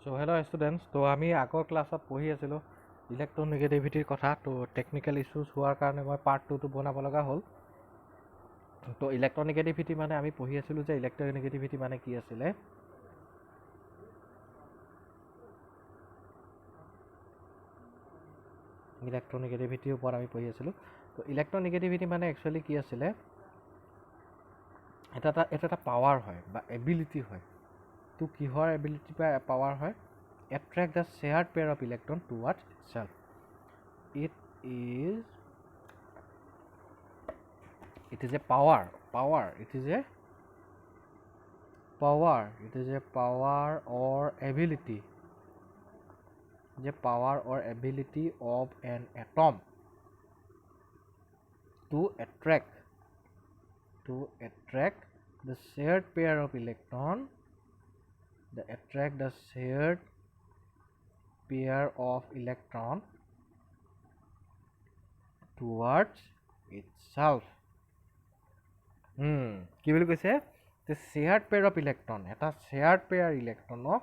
So hello students, তো আমি আগৰ ক্লাছত পঢ়ি আছিলোঁ ইলেক্ট্ৰনেগেটিভিটিৰ কথা। তো টেকনিকেল ইছ্যুজ হোৱাৰ কাৰণে মই পাৰ্ট 2টো বনাব লগা হ'ল। তো ইলেক্ট্ৰনেগেটিভিটি মানে আমি পঢ়ি আছিলোঁ যে ইলেক্ট্ৰনেগেটিভিটি মানে কি আছিলে। ইলেক্ট্ৰনেগেটিভিটিৰ ওপৰত আমি পঢ়ি আছিলোঁ। তো ইলেক্ট্ৰনেগেটিভিটি মানে একচুৱেলি কি আছিলে, এটা পাৱাৰ হয় বা এবিলিটি হয়। তো কিহৰ এবিলিটি বা পাৱাৰ হয়? Attract the shared pair of electron towards itself. It is a power. It is a power or ability. The power or ability of an atom to attract the shared pair of electron. Towards itself. কি বুলি কৈছে? The shared pair of electron, এটা shared pair ইলেক্ট্ৰনক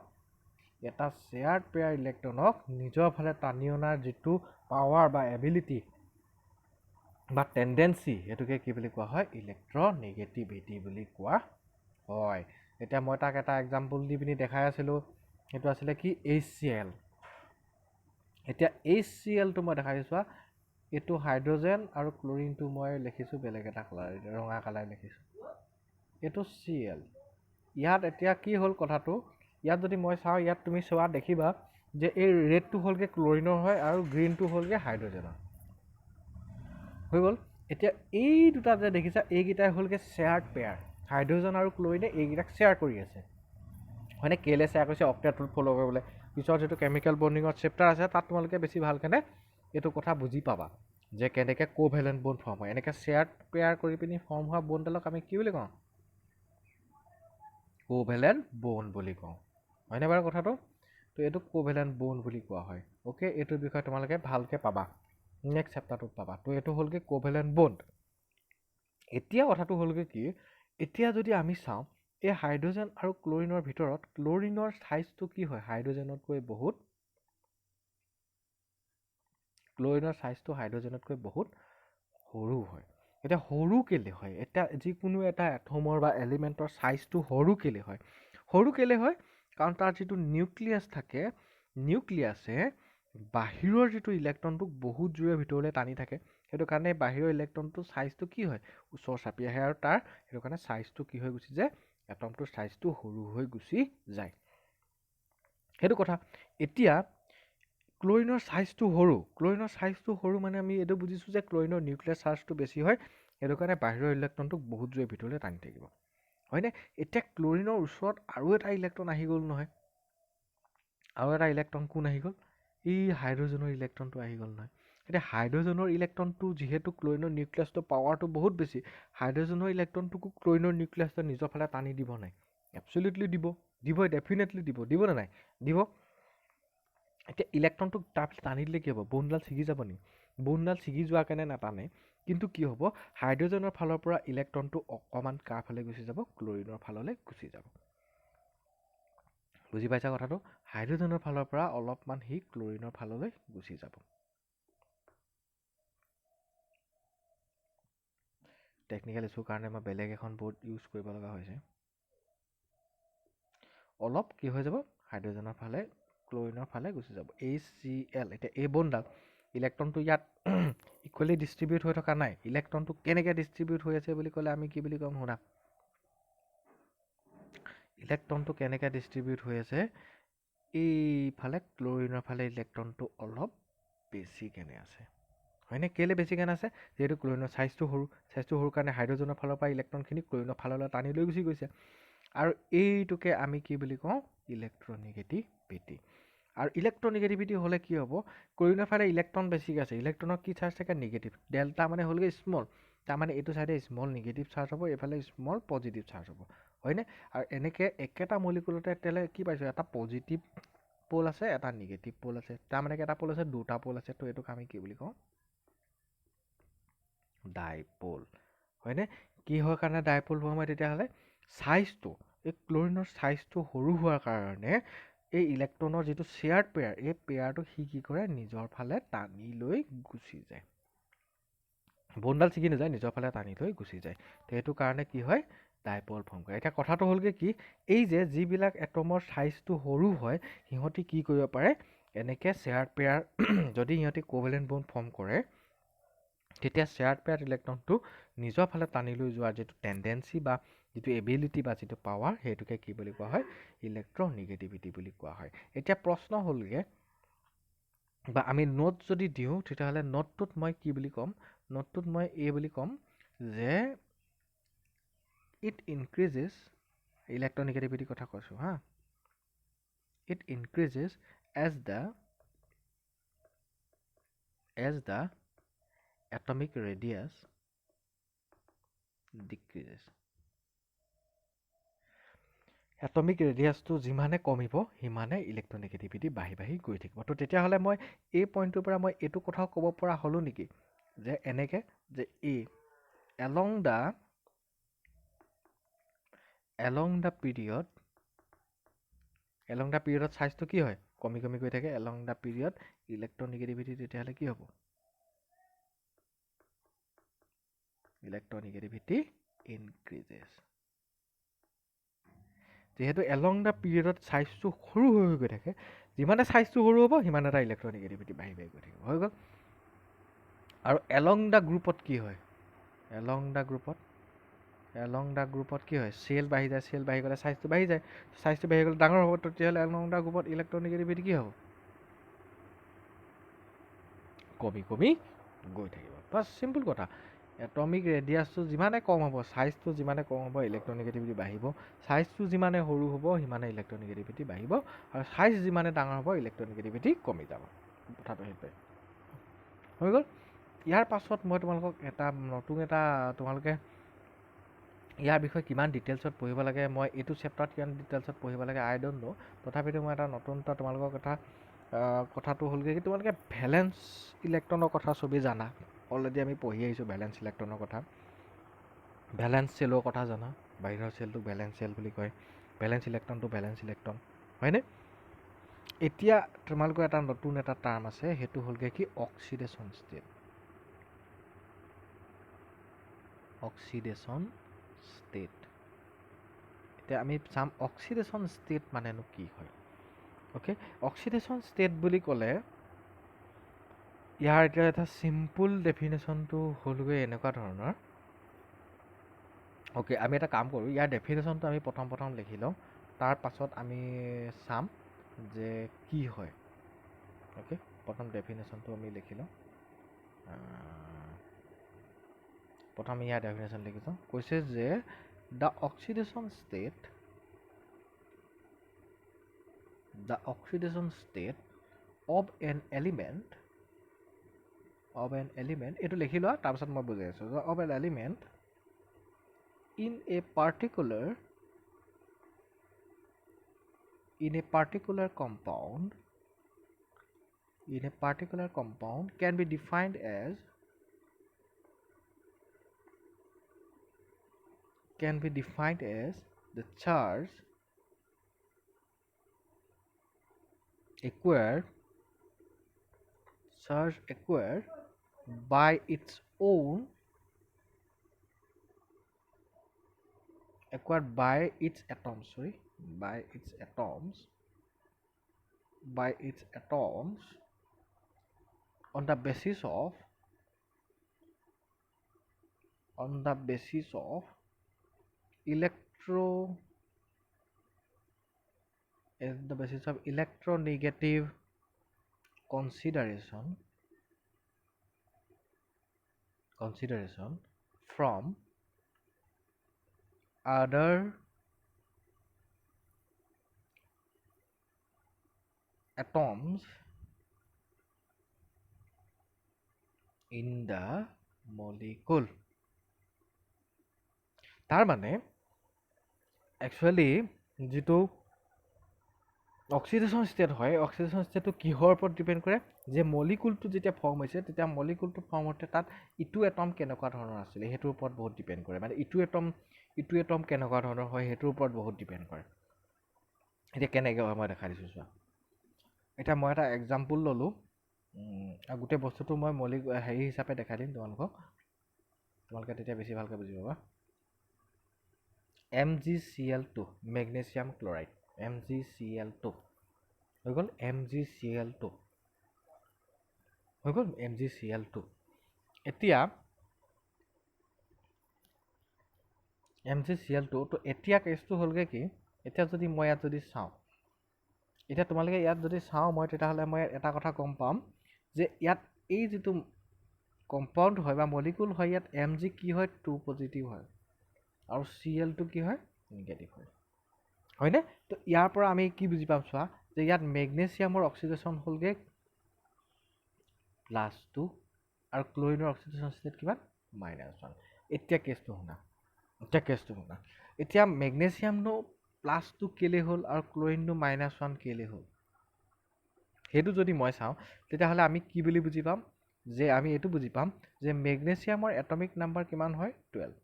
নিজৰ ফালে টানি অনাৰ যিটো power বা এবিলিটি বা টেণ্ডেঞ্চি, সেইটোকে কি বুলি কোৱা হয়? ইলেক্ট্ৰনেগেটিভিটি বুলি কোৱা হয়। এতিয়া মই তাক এটা এক্সাম্পল দি পিনি দেখাই আছিলোঁ। সেইটো আছিলে কি? HCl। এতিয়া HClটো মই দেখাই দিছোঁ। এইটো হাইড্ৰজেন আৰু ক্লৰিনটো মই লিখিছোঁ বেলেগ এটা কালাৰ, ৰঙা কালাৰ লিখিছোঁ। এইটো Cl। ইয়াত এতিয়া কি হ'ল কথাটো, ইয়াত যদি মই চাওঁ, ইয়াত তুমি চোৱা দেখিবা যে এই ৰেডটো হ'লগৈ ক্লৰিনৰ হয় আৰু গ্ৰীণটো হ'লগৈ হাইড্ৰজেনৰ হৈ গ'ল। এতিয়া এই দুটা যে দেখিছা, এইকেইটাই হ'লগৈ শ্বেয়াৰ্ড পেয়াৰ। হাইড্ৰজেন আৰু ক্লৰিনে এইকেইটাক শ্বেয়াৰ কৰি আছে, হয়নে? কেলৈ শ্বেয়াৰ কৰিছে? অক্টেট ৰুল ফ'ল' কৰিবলৈ। পিছত যিটো কেমিকেল বণ্ডিঙৰ চেপ্টাৰ আছে, তাত তোমালোকে বেছি ভালকেনে এইটো কথা বুজি পাবা যে কেনেকৈ কোভেলেণ্ট বণ্ড ফৰ্ম হয়। এনেকৈ শ্বেয়াৰ্ড পেয়াৰ কৰি পিনি ফৰ্ম হোৱা বণ্ডডালক আমি কি বুলি কওঁ? কোভেলেণ্ট বণ্ড বুলি কওঁ, হয়নে বাৰু কথাটো? তো এইটো কোভেলেণ্ট বণ্ড বুলি কোৱা হয়। অ'কে, এইটোৰ বিষয়ে তোমালোকে ভালকৈ পাবা, নেক্সট চেপ্টাৰটোত পাবা। তো এইটো হ'লগৈ কোভেলেণ্ট বণ্ড। এতিয়া কথাটো হ'লগৈ কি, এতিয়া যদি আমি চাওঁ এই হাইড্ৰজেন আৰু ক্লৰিনৰ ভিতৰত ক্লৰিনৰ চাইজটো কি হয়? হাইড্ৰজেনতকৈ বহুত সৰু হয়। এতিয়া সৰু কেলে হয়? এতিয়া যিকোনো এটা এটমৰ বা এলিমেণ্টৰ চাইজটো সৰু কেলে হয়? কাৰণ তাৰ যিটো নিউক্লিয়াছ থাকে, নিউক্লিয়াছে বাহিৰৰ যিটো ইলেক্ট্ৰনটোক বহুত জোৰে ভিতৰলৈ টানি থাকে। সেইটো কাৰণে বাহিৰৰ ইলেক্ট্ৰনটোৰ চাইজটো কি হয়? ওচৰ চাপি আহে, আৰু সেইটো কাৰণে চাইজটো কি হৈ গুচি যায়? এটমটোৰ চাইজটো সৰু হৈ গুচি যায়। সেইটো কথা। এতিয়া ক্লৰিনৰ চাইজটো সৰু মানে আমি এইটো বুজিছোঁ যে ক্লৰিনৰ নিউক্লিয়াৰ চাৰ্জটো বেছি হয়, সেইটো কাৰণে বাহিৰৰ ইলেক্ট্ৰনটোক বহুত জোৰে ভিতৰলৈ টানি থাকিব, হয়নে? এতিয়া ক্লৰিনৰ ওচৰত আৰু এটা ইলেক্ট্ৰন আহি গ'ল নহয়। আৰু এটা ইলেক্ট্ৰন কোন আহি গ'ল? এই হাইড্ৰজেনৰ ইলেক্ট্ৰনটো আহি গ'ল নহয়। এতিয়া হাইড্ৰজেনৰ ইলেক্ট্ৰনটো যিহেতু ক্লৰিনৰ নিউক্লিয়াছটো পাৱাৰটো বহুত বেছি, হাইড্ৰজেনৰ ইলেক্ট্ৰনটোকো ক্লৰিনৰ নিউক্লিয়াছটো নিজৰ ফালে টানি দিব নাই? এবছলিউটলি দিব, ডেফিনেটলি দিব নে নাই? দিব। এতিয়া ইলেক্ট্ৰনটোক তাৰফালে টানি দিলে কি হ'ব? ব'ণ্ডডাল ছিগি যাব নি? ব'ণ্ডডাল ছিগি যোৱাৰ কাৰণে নাটানে, কিন্তু কি হ'ব? হাইড্ৰজেনৰ ফালৰ পৰা ইলেক্ট্ৰনটো অকণমান কাৰ ফালে গুচি যাব? ক্লৰিনৰ ফাললৈ গুচি যাব। বুজি পাইছা কথাটো? হাইড্ৰজেনৰ ফালৰ পৰা অলপমান সি ক্লৰিনৰ ফাললৈ গুচি যাব। টেকনিকেল ইছ্যুৰ কাৰণে মই বেলেগ এখন বৰ্ড ইউজ কৰিব লগা হৈছে। অলপ কি হৈ যাব? হাইড্ৰজেনৰ ফালে ক্লৰিনৰ ফালে গুচি যাব। HCl। এতিয়া এই ব'ণ্ডডাল ইলেক্ট্ৰনটো ইয়াত ইকুৱেলি ডিষ্ট্ৰিবিউট হৈ থকা নাই। ইলেক্ট্ৰনটো কেনেকৈ ডিষ্ট্ৰিবিউট হৈ আছে বুলি ক'লে আমি কি বুলি ক'ম? শুনা, ইলেক্ট্ৰনটো কেনেকৈ ডিষ্ট্ৰিবিউট হৈ আছে? এইফালে ক্লৰিনৰ ফালে ইলেক্ট্ৰনটো অলপ বেছিকেনে আছে, হয়নে? কেলৈ বেছিকেনে আছে? যিহেতু ক্লৰিনৰ চাইজটো সৰু কাৰণে হাইড্ৰজেনৰ ফালৰ পৰা ইলেক্ট্ৰনখিনি ক্লৰিনৰ ফাললৈ টানি লৈ গুচি গৈছে। আৰু এইটোকে আমি কি বুলি কওঁ? ইলেক্ট্ৰনেগেটিভিটি। আৰু ইলেক্ট্ৰনেগেটিভিটি হ'লে কি হ'ব? ক্লৰিনৰ ফালে ইলেক্ট্ৰন বেছিকৈ আছে, ইলেক্ট্ৰনৰ কি চাৰ্জ থাকে? নিগেটিভ। ডেল্টা মানে হ'লগৈ স্মল, তাৰমানে এইটো চাইডে স্মল নিগেটিভ চাৰ্জ হ'ব, এইফালে স্মল পজিটিভ চাৰ্জ হ'ব, হয়নে? আৰু এনেকৈ একেটা মলিকুলতে তেলে কি পাইছোঁ? এটা পজিটিভ প'ল আছে, এটা নিগেটিভ প'ল আছে। তাৰমানে এটা প'ল আছে, দুটা প'ল আছে। তো এইটোক আমি কি বুলি কওঁ? ডাইপ'ল, হয়নে? কিহৰ কাৰণে ডাইপ'ল হোৱা মই তেতিয়াহ'লে? চাইজটো, এই ক্লৰিনৰ চাইজটো সৰু হোৱাৰ কাৰণে এই ইলেক্ট্ৰনৰ যিটো শ্বেয়াৰ্ড পেয়াৰ, এই পেয়াৰটো সি কি কৰে নিজৰ ফালে টানি লৈ গুচি যায়। বনডাল ছিগি নাযায়, নিজৰ ফালে টানি লৈ গুচি যায়। তো সেইটো কাৰণে কি হয় ডাইপল ফৰ্ম কৰে। এতিয়া কথাটো হ'লগৈ কি, এই যে যিবিলাক এটমৰ চাইজটো সৰু হয় সিহঁতি কি কৰিব পাৰে, এনেকৈ শ্বেয়াৰ্ড পেয়াৰ যদি সিহঁতি কোভেলেণ্ট বণ্ড ফৰ্ম কৰে তেতিয়া শ্বেয়াৰ্ড পেয়াৰ ইলেক্ট্ৰনটো নিজৰ ফালে টানি লৈ যোৱাৰ যিটো টেণ্ডেঞ্চি বা যিটো এবিলিটি বা যিটো পাৱাৰ, সেইটোকে কি বুলি কোৱা হয় ইলেক্ট্ৰনেগেটিভিটি বুলি কোৱা হয়। এতিয়া প্ৰশ্ন হ'লগৈ, বা আমি নোট যদি দিওঁ তেতিয়াহ'লে নোটটোত মই কি বুলি ক'ম, নোটটোত মই এই বুলি ক'ম যে ইট ইনক্ৰিজেছ, ইলেক্ট্ৰনেগেটিভিটিৰ কথা কৈছোঁ হা, it increases as the atomic radius decreases. Atomic ৰেডিয়াছটো যিমানে কমিব সিমানে ইলেক্ট্ৰনেগেটিভিটি বাঢ়ি বাঢ়ি গৈ থাকিব। তো তেতিয়াহ'লে মই এই পইণ্টটোৰ পৰা মই এইটো কথাও ক'ব পৰা হ'লোঁ নেকি যে এনেকৈ যে along the period চাইজটো কি হয় কমি কমি গৈ থাকে, along the period ইলেক্ট্ৰনেগেটিভিটি তেতিয়াহ'লে কি হ'ব, ইলেক্ট্ৰনেগেটিভিটি ইনক্ৰিজেছ। যিহেতু এলং দ্য পিৰিয়ডত চাইজটো সৰু হৈ গৈ থাকে, যিমানে চাইজটো সৰু হ'ব সিমানে এটা ইলেক্ট্ৰনেগেটিভিটি বাঢ়ি বাঢ়ি গৈ থাকিব, হৈ গ'ল। আৰু এলং দ্য গ্ৰুপত কি হয়, এলং দ্য গ্ৰুপত কি হয়, চেল বাঢ়ি যায়, চেল বাঢ়ি গ'লে চাইজটো বাঢ়ি যায়, চাইজটো বাঢ়ি গ'লে ডাঙৰ হ'ব, তেতিয়াহ'লে এলং দ্য গ্ৰুপত ইলেক্ট্ৰনেগেটিভিটি কি হ'ব, কমি কমি গৈ থাকিব। বাছ চিম্পল কথা, এটমিক ৰেডিয়াছটো যিমানে কম হ'ব, চাইজটো যিমানে কম হ'ব ইলেক্ট্ৰনেগেটিভিটি বাঢ়িব, চাইজটো যিমানে সৰু হ'ব সিমানে ইলেক্ট্ৰনেগেটিভিটি বাঢ়িব, আৰু চাইজ যিমানে ডাঙৰ হ'ব ইলেক্ট্ৰনেগেটিভিটি কমি যাব। কথাটো সেইটোৱে হৈ গ'ল। ইয়াৰ পাছত মই তোমালোকক তোমালোকে ইয়াৰ বিষয়ে কিমান ডিটেইলছত পঢ়িব লাগে, মই এইটো চেপ্টাৰত কিমান ডিটেইলছত পঢ়িব লাগে আই ডোণ্ট ন', তথাপিতো মই এটা নতুন তোমালোকৰ কথাটো হ'লগৈ কি, তোমালোকে ভেলেন্স ইলেক্ট্ৰনৰ কথা চবেই জানা, অলৰেডি আমি পঢ়ি আহিছোঁ ভেলেন্স ইলেক্ট্ৰনৰ কথা, ভেলেন্স চেলৰ কথা জানা, বাহিৰৰ চেলটোক ভেলেন্স চেল বুলি কয়, ভেলেন্স ইলেক্ট্ৰনটো ভেলেন্স ইলেক্ট্ৰন, হয়নে? এতিয়া তোমালোকৰ নতুন এটা টাৰ্ম আছে, সেইটো হ'লগৈ কি অক্সিডেশ্যন ষ্টেট। অক্সিডেশ্যন ষ্টেট, এতিয়া আমি চাম অক্সিডেশ্যন ষ্টেট মানেনো কি হয়। অ'কে, অক্সিডেশ্যন ষ্টেট বুলি ক'লে ইয়াৰ এতিয়া এটা চিম্পুল ডেফিনেশ্যনটো হ'লগৈ এনেকুৱা ধৰণৰ। অ'কে, আমি এটা কাম কৰোঁ, ইয়াৰ ডেফিনেশ্যনটো আমি প্ৰথম লিখি লওঁ, তাৰ পাছত আমি চাম যে কি হয়। অ'কে, প্ৰথম ডেফিনেশ্যনটো আমি লিখি লওঁ, প্ৰথম ইয়াৰ ডেফিনেশ্যন লিখিছোঁ, কৈছে যে the oxidation state of N element, এইটো লিখি লোৱা, তাৰপিছত মই বুজাই আছোঁ, of N element in a particular compound can be defined as the charge acquired by its atoms on the basis of electronegative consideration from other atoms in the molecule। তাৰ মানে actually যিটো অক্সিডেশ্যন ষ্টেট হয়, oxidation ষ্টেটটো কিহৰ ওপৰত depend কৰে, যে মলিকুলটো যেতিয়া form হৈছে তেতিয়া মলিকুলটো ফৰ্ম হওঁতে তাত ইটো এটম কেনেকুৱা ধৰণৰ আছিলে সেইটোৰ ওপৰত বহুত ডিপেণ্ড কৰে, মানে ইটো এটম কেনেকুৱা ধৰণৰ হয় সেইটোৰ ওপৰত বহুত ডিপেণ্ড কৰে। এতিয়া কেনেকৈ হয় মই দেখাই দিছোঁ চোৱা। এতিয়া মই এটা এক্সাম্পল ল'লোঁ, আৰু গোটেই বস্তুটো মই মৌলিক হেৰি হিচাপে দেখাই দিম তোমালোকে তেতিয়া বেছি ভালকৈ বুজি পাবা। MgCl2 মেগনেছিয়াম ক্লৰাইড, MgCl2 হৈ গ'ল, MgCl2 হৈ গ'ল, MgCl2। এতিয়া MgCl2 তো এতিয়া কেছটো হ'লগৈ কি, এতিয়া যদি মই ইয়াত যদি চাওঁ, এতিয়া তোমালোকে ইয়াত যদি চাওঁ মই, তেতিয়াহ'লে মই এটা কথা গম পাম যে ইয়াত এই যিটো কম্পাউণ্ড হয় বা মলিকুল হয়, ইয়াত Mg কি হয়, 2 পজিটিভ হয় আৰু Cl2 কি হয়, নিগেটিভ হয়, হয়নে? তো ইয়াৰ পৰা আমি কি বুজি পাম চোৱা, যে ইয়াত মেগনেছিয়ামৰ অক্সিডেশ্যন হ'লগৈ +2 আৰু ক্লৰিনৰ অক্সিডেশ্যন ষ্টেট কিমান, -1। এতিয়া কেছটো শুনা, এতিয়া মেগনেছিয়ামনো +2 কেলে হ'ল আৰু ক্লৰিনটো -1 কেলে হ'ল, সেইটো যদি মই চাওঁ তেতিয়াহ'লে আমি কি বুলি বুজি পাম, যে আমি এইটো বুজি পাম যে মেগনেছিয়ামৰ এটমিক নাম্বাৰ কিমান হয়, 12।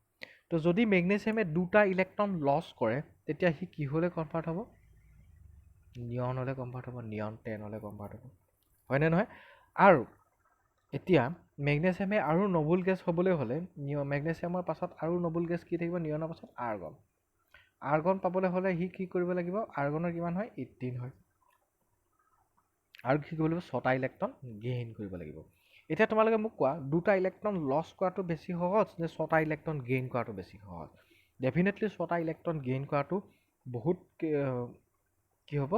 তো যদি মেগনেছিয়ামে 2টা ইলেক্ট্ৰন লছ কৰে তেতিয়া সি কিহলৈ কনভাৰ্ট হ'ব, নিয়নলৈ কনভাৰ্ট হ'ব, নিয়ন 10লৈ কনভাৰ্ট হ'ব, হয়নে নহয়? আৰু এতিয়া মেগনেছিয়ামে আৰু নবুল গেছ হ'বলৈ হ'লে মেগনেছিয়ামৰ পাছত আৰু নবুল গেছ কি থাকিব, নিয়নৰ পাছত আৰ্গন পাবলৈ হ'লে সি কি কৰিব লাগিব, আৰ্গনৰ কিমান হয়, 18 হয়, আৰু কি কৰিব লাগিব, 6টা ইলেক্ট্ৰন গেইন কৰিব লাগিব। এতিয়া তোমালোকে মোক কোৱা, 2টা ইলেক্ট্ৰন লছ কৰাটো বেছি সহজ নে 6টা ইলেক্ট্ৰন গেইন কৰাটো বেছি সহজ? ডেফিনেটলি 6টা ইলেক্ট্ৰন গেইন কৰাটো বহুত কি হ'ব,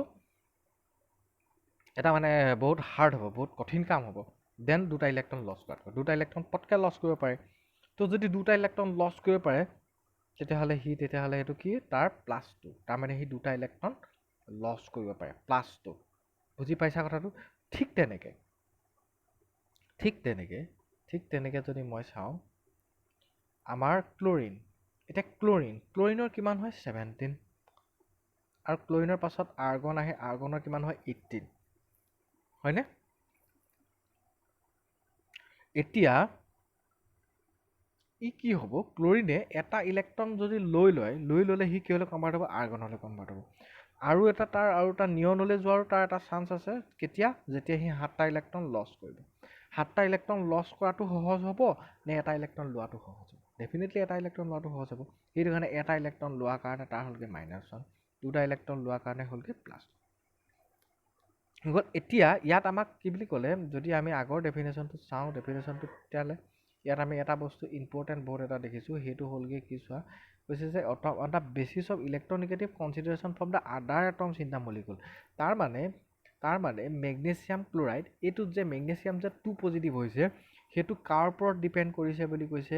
এটা মানে বহুত হাৰ্ড হ'ব, বহুত কঠিন কাম হ'ব দেন 2টা ইলেক্ট্ৰন লছ কৰাটো। 2টা ইলেক্ট্ৰন পটকৈ লছ কৰিব পাৰে। তো যদি 2টা ইলেক্ট্ৰন লছ কৰিব পাৰে তেতিয়াহ'লে সেইটো কি, তাৰ +2, তাৰমানে সি 2টা ইলেক্ট্ৰন লছ কৰিব পাৰে, +2। বুজি পাইছা কথাটো? ঠিক তেনেকৈ যদি মই চাওঁ আমাৰ ক্লৰিন, এতিয়া ক্লৰিনৰ কিমান হয়, 17, আৰু ক্লৰিনৰ পাছত আৰ্গন আহে, আৰ্গনৰ কিমান হয়, 18, হয়নে? এতিয়া ই কি হ'ব, ক্লৰিনে এটা ইলেক্ট্ৰন যদি লৈ ল'লে সি কিহলৈ কনভাৰ্ট হ'ব, আৰ্গনলৈ কনভাৰ্ট হ'ব। আৰু এটা নিয়নলৈ যোৱাৰো তাৰ এটা চান্স আছে, কেতিয়া, যেতিয়া সি 7টা ইলেক্ট্ৰন লছ কৰিব। 7টা ইলেক্ট্ৰন লছ কৰাটো সহজ হ'ব নে এটা ইলেক্ট্ৰন লোৱাটো সহজ হ'ব? ডেফিনেটলি এটা ইলেক্ট্ৰন লোৱাটো সহজ হ'ব। সেইটো কাৰণে এটা ইলেক্ট্ৰন লোৱাৰ কাৰণে তাৰ হ'লগৈ -1, 2টা ইলেক্ট্ৰন লোৱাৰ কাৰণে হ'লগৈ +2। এতিয়া ইয়াত আমাক কি বুলি ক'লে, যদি আমি আগৰ ডেফিনেশ্যনটো চাওঁ, তেতিয়াহ'লে ইয়াত আমি এটা বস্তু ইম্পৰ্টেণ্ট বহুত এটা দেখিছোঁ, সেইটো হ'লগৈ কি চোৱা, কৈছে যে on the basis of electronegative consideration from the other atoms in the molecule. তাৰমানে মেগনেছিয়াম ক্লৰাইড, এইটোত যে মেগনেছিয়াম যে 2 পজিটিভ হৈছে, সেইটো কাৰ ওপৰত ডিপেণ্ড কৰিছে বুলি কৈছে,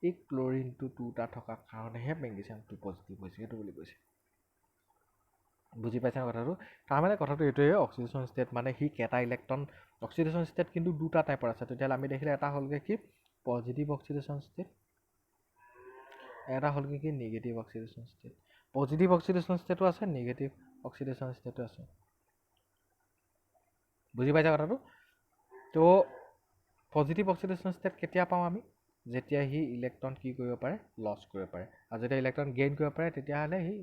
এই ক্লৰিনটো 2টা থকাৰ কাৰণেহে মেগনেছিয়াম 2 পজিটিভ হৈছে, সেইটো বুলি কৈছে। বুজি পাইছা কথাটো? তাৰমানে কথাটো এইটোৱে, অক্সিডেশ্যন ষ্টেট মানে সি কেইটা ইলেক্ট্ৰন, অক্সিডেশ্যন ষ্টেট কিন্তু 2টা টাইপৰ আছে। তেতিয়াহ'লে আমি দেখিলে এটা হ'লগৈ কি, পজিটিভ অক্সিডেশ্যন ষ্টেট, এটা হ'লগৈ কি, negative oxidation state. Positive oxidation ষ্টেটো আছে, নিগেটিভ অক্সিডেশ্যন ষ্টেটো আছে। বুজি পাইছা কথাটো? তো পজিটিভ অক্সিডেশ্যন ষ্টেট কেতিয়া পাওঁ আমি, যেতিয়া সি ইলেক্ট্ৰন কি কৰিব পাৰে, লছ কৰিব পাৰে, আৰু যেতিয়া ইলেক্ট্ৰন গেইন কৰিব পাৰে তেতিয়াহ'লে সি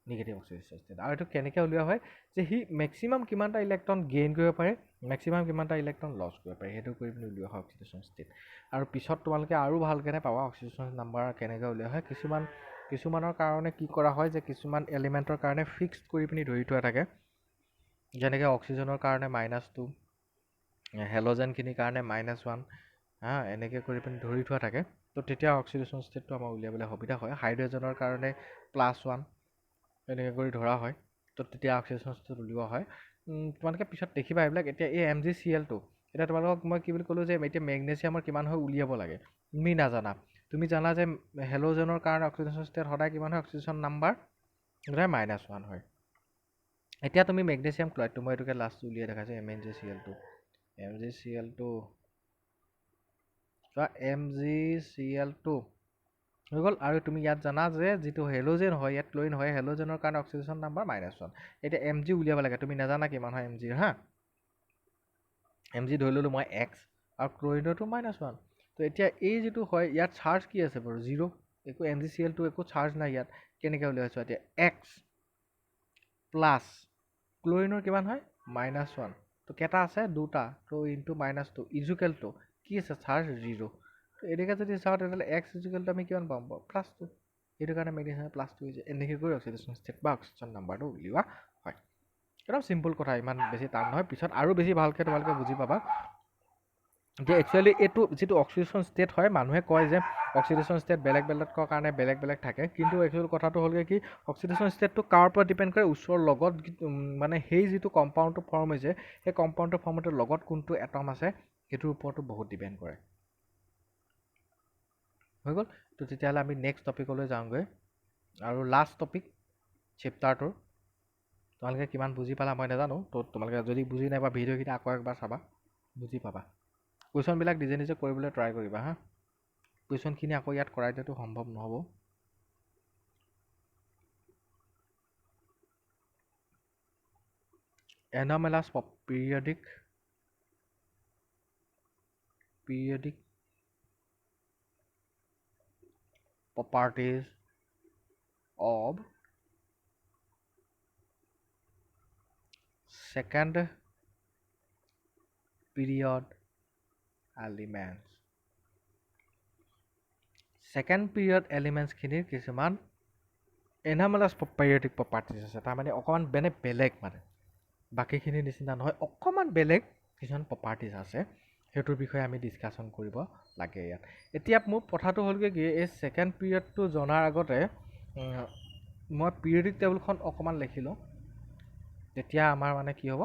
নিগেটিভ অক্সিডেশ্যন ষ্টেট। আৰু এইটো কেনেকৈ উলিওৱা হয়, যে সি মেক্সিমাম কিমানটা ইলেক্ট্ৰন গেইন কৰিব পাৰে, মেক্সিমাম কিমানটা ইলেক্ট্ৰন লছ কৰিব পাৰে, সেইটো কৰি পিনি উলিওৱা হয় অক্সিডেশ্যন ষ্টেট। আৰু পিছত তোমালোকে আৰু ভালকৈ পাবা অক্সিডেশ্যন নাম্বাৰ কেনেকৈ উলিওৱা হয়। কিছুমানৰ কাৰণে কি কৰা হয়, যে কিছুমান এলিমেণ্টৰ কাৰণে ফিক্সড কৰি পিনি ধৰি থোৱা থাকে, যেনেকৈ অক্সিজেনৰ কাৰণে -2, হেল'জেনখিনিৰ কাৰণে -1, এনেকৈ কৰি পিনি ধৰি থোৱা থাকে। তো তেতিয়া অক্সিডেশ্যন ষ্টেটটো আমাৰ উলিয়াবলৈ সুবিধা হয়। হাইড্ৰজেনৰ কাৰণে +1 এনেকৈ কৰি ধৰা হয়, তো তেতিয়া অক্সিডেশ্যন ষ্টেট উলিওৱা হয়। তোমালোকে পিছত দেখিবা এইবিলাক। এতিয়া এই MgCl2, এতিয়া তোমালোকক মই কি বুলি ক'লোঁ, যে এতিয়া মেগনেছিয়ামৰ কিমান হয় উলিয়াব লাগে, তুমি নাজানা। তুমি জানা যে হেল'জেনৰ কাৰণে অক্সিডেশ্যন ষ্টেট সদায় কিমান হয়, অক্সিডেশ্যন নাম্বাৰ সদায় -1 হয়। এতিয়া তুমি মেগনেছিয়াম ক্লৰাইডটো, মই এইটোকে লাষ্টটো উলিয়াই দেখাইছোঁ, MgCl2 হৈ গ'ল। আৰু তুমি ইয়াত জানা যে যিটো হেল'জেন হয়, ইয়াত ক্লৰিন হয়, হেল'জেনৰ কাৰণে অক্সিডেশ্যন নাম্বাৰ -1। এতিয়া Mg উলিয়াব লাগে, তুমি নাজানা কিমান হয় Mg, Mg ধৰি ল'লোঁ মই X, আৰু ক্লৰিনৰটো -1। তো এতিয়া এই যিটো হয়, ইয়াত চাৰ্জ কি আছে বাৰু, 0, একো MgCl2 একো চাৰ্জ নাই ইয়াত। কেনেকৈ উলিয়াইছোঁ এতিয়া, X প্লাছ ক্লৰিনৰ কিমান হয় -1 তো কেইটা আছে দুটা তো ইনটু -2 ইজুকেল টু কি আছে চাৰ্জ 0 তো এনেকৈ যদি চাওঁ তেতিয়াহ'লে x ইজুকেল টু আমি কিমান পাম +2 সেইটো কাৰণে মেডিচিন +2 হৈছে এনেকৈ কৰি অক্সিডেশ্যন ষ্টেট বা অক্সিজেন নাম্বাৰটো উলিওৱা হয় একদম চিম্পল কথা ইমান বেছি টান নহয় পিছত আৰু বেছি ভালকৈ তোমালোকে বুজি পাবা যে একচুৱেলি এইটো যিটো অক্সিডেশ্যন ষ্টেট হয় মানুহে কয় যে অক্সিডেশ্যন ষ্টেট বেলেগ বেলেগৰ কাৰণে বেলেগ বেলেগ থাকে কিন্তু একচুৱেল কথাটো হ'লগৈ কি অক্সিডেশ্যন ষ্টেটটো কাৰ ওপৰত ডিপেণ্ড কৰে ওচৰৰ লগত মানে সেই যিটো কম্পাউণ্ডটো ফৰ্ম হৈছে সেই কম্পাউণ্ডটো ফৰ্ম হোৱাৰ লগত কোনটো এটম আছে সেইটোৰ ওপৰতো বহুত ডিপেণ্ড কৰে হৈ গ'ল তো তেতিয়াহ'লে আমি নেক্সট টপিকলৈ যাওঁগৈ আৰু লাষ্ট টপিক চেপ্টাৰটোৰ তোমালোকে কিমান বুজি পালা মই নাজানো তো তোমালোকে যদি বুজি নাইবা ভিডিঅ'কেইটা আকৌ একবাৰ চাবা বুজি পাবা কুৱেশ্যনবিলাক নিজে নিজে কৰিবলৈ ট্ৰাই কৰিবা হা কুৱেশ্যনখিনি আকৌ ইয়াত কৰাই দিয়াটো সম্ভৱ নহ'ব anomalous periodic properties of second period elements second period elements খিনিৰ কিছুমান anomalous periodic properties আছে তাৰমানে অকণমান বেলেগ মানে বাকীখিনিৰ নিচিনা নহয় অকণমান বেলেগ কিছুমান প্ৰপাৰ্টিজ আছে সেইটোৰ বিষয়ে আমি ডিছকাশ্যন কৰিব লাগে ইয়াত এতিয়া মোৰ কথাটো হ'লগৈ কি এই ছেকেণ্ড পিৰিয়ডটো জনাৰ আগতে মই পিৰিয়ডিক টেবুলখন অকণমান লিখি লওঁ তেতিয়া আমাৰ মানে কি হ'ব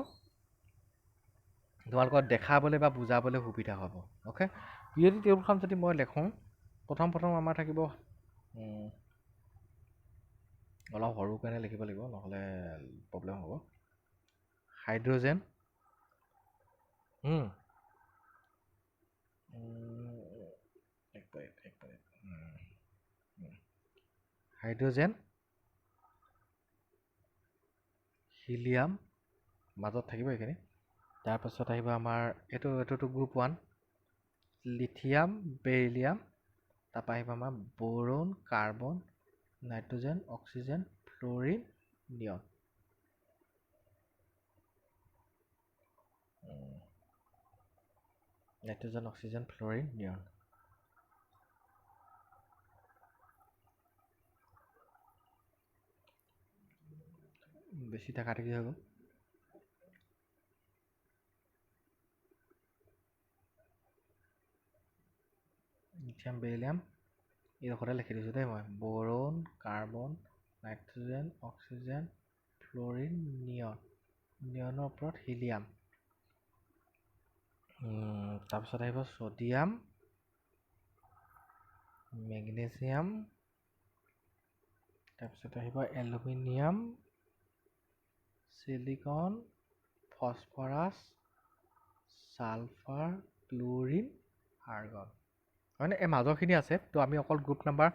তোমালোকক দেখাবলৈ বা বুজাবলৈ সুবিধা হ'ব অ'কে পিৰিয়ডিক টেবুলখন যদি মই লিখোঁ প্ৰথম আমাৰ থাকিব অলপ সৰু কাৰণে লিখিব লাগিব নহ'লে প্ৰব্লেম হ'ব হাইড্ৰজেন হাইড্ৰজেন হিলিয়াম মাজত থাকিব এইখিনি তাৰপাছত আহিব আমাৰ এইটোতো গ্ৰুপ 1 লিথিয়াম বেৰিলিয়াম তাৰপৰা আহিব আমাৰ বৰন কাৰ্বন নাইট্ৰজেন অক্সিজেন ফ্ল'ৰিন নিয়ন নাইট্ৰজেন অক্সিজেন ফ্ল'ৰিন নিয়ন বেছি থাকি হৈ গ'ল লিথিয়াম বেৰিলিয়াম এইডোখৰতে লিখি দিছোঁ দেই মই boron carbon nitrogen oxygen fluorine নিয়নৰ ওপৰত হিলিয়াম তাৰপিছত আহিব ছ'ডিয়াম মেগনেছিয়াম তাৰপিছত আহিব aluminium silicon phosphorus sulphur chlorine argon হয়নে এই মাজৰখিনি আছে তো আমি অকল গ্ৰুপ নাম্বাৰ